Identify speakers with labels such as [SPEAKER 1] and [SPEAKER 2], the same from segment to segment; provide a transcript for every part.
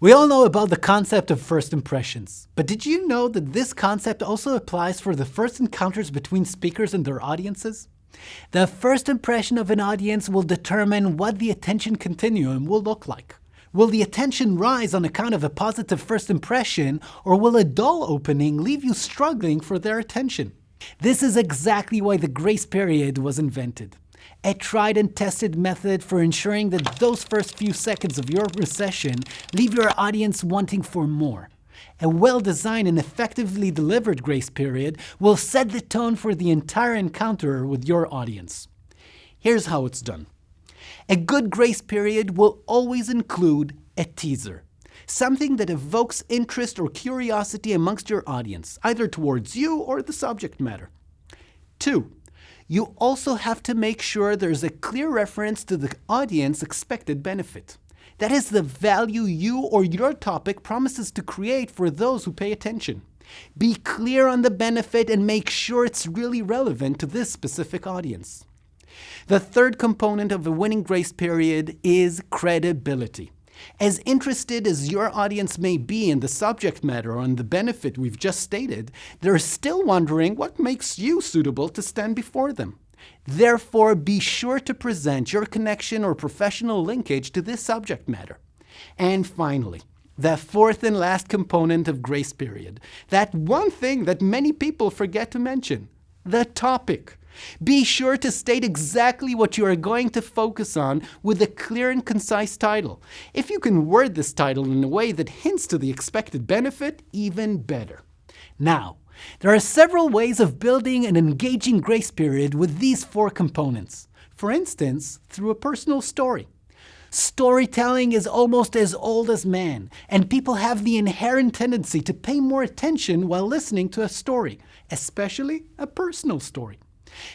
[SPEAKER 1] We all know about the concept of first impressions, but did you know that this concept also applies for the first encounters between speakers and their audiences? The first impression of an audience will determine what the attention continuum will look like. Will the attention rise on account of a positive first impression, or will a dull opening leave you struggling for their attention? This is exactly why the grace period was invented. A tried and tested method for ensuring that those first few seconds of your session leave your audience wanting for more. A well-designed and effectively delivered grace period will set the tone for the entire encounter with your audience. Here's how it's done. A good grace period will always include a teaser, something that evokes interest or curiosity amongst your audience, either towards you or the subject matter. 2. You also have to make sure there's a clear reference to the audience's expected benefit. That is the value you or your topic promises to create for those who pay attention. Be clear on the benefit and make sure it's really relevant to this specific audience. The third component of a winning grace period is credibility. As interested as your audience may be in the subject matter or in the benefit we've just stated, they're still wondering what makes you suitable to stand before them. Therefore, be sure to present your connection or professional linkage to this subject matter. And finally, the fourth and last component of grace period, that one thing that many people forget to mention, the topic. Be sure to state exactly what you are going to focus on with a clear and concise title. If you can word this title in a way that hints to the expected benefit, even better. Now, there are several ways of building an engaging grace period with these 4 components. For instance, through a personal story. Storytelling is almost as old as man, and people have the inherent tendency to pay more attention while listening to a story, especially a personal story.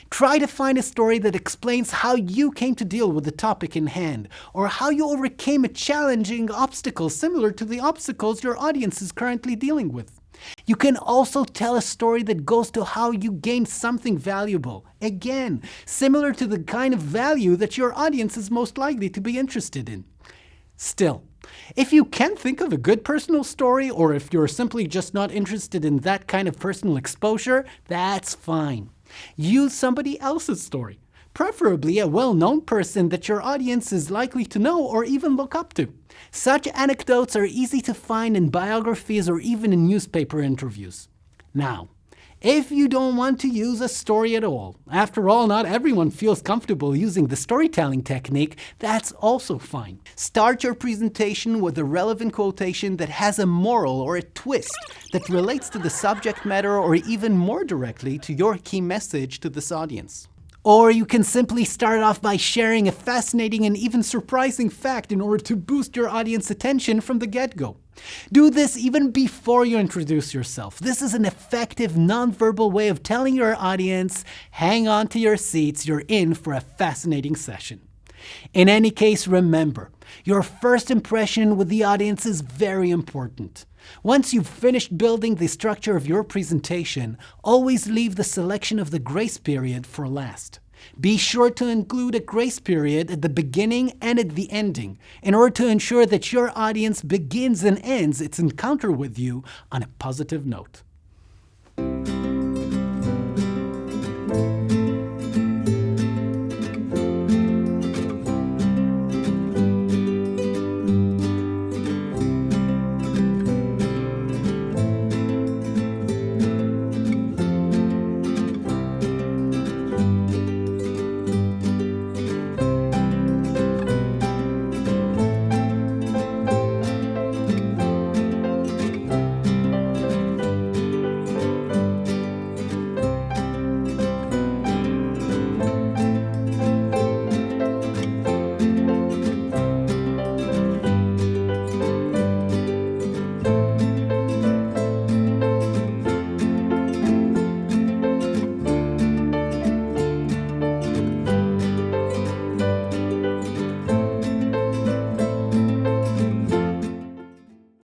[SPEAKER 1] Try to find a story that explains how you came to deal with the topic in hand, or how you overcame a challenging obstacle similar to the obstacles your audience is currently dealing with. You can also tell a story that goes to how you gained something valuable, again, similar to the kind of value that your audience is most likely to be interested in. Still, if you can't think of a good personal story, or if you're simply just not interested in that kind of personal exposure, that's fine. Use somebody else's story, preferably a well-known person that your audience is likely to know or even look up to. Such anecdotes are easy to find in biographies or even in newspaper interviews. Now, if you don't want to use a story at all, after all, not everyone feels comfortable using the storytelling technique, that's also fine. Start your presentation with a relevant quotation that has a moral or a twist that relates to the subject matter or even more directly to your key message to this audience. Or you can simply start off by sharing a fascinating and even surprising fact in order to boost your audience's attention from the get-go. Do this even before you introduce yourself. This is an effective nonverbal way of telling your audience, hang on to your seats, you're in for a fascinating session. In any case, remember, your first impression with the audience is very important. Once you've finished building the structure of your presentation, always leave the selection of the grace period for last. Be sure to include a grace period at the beginning and at the ending in order to ensure that your audience begins and ends its encounter with you on a positive note.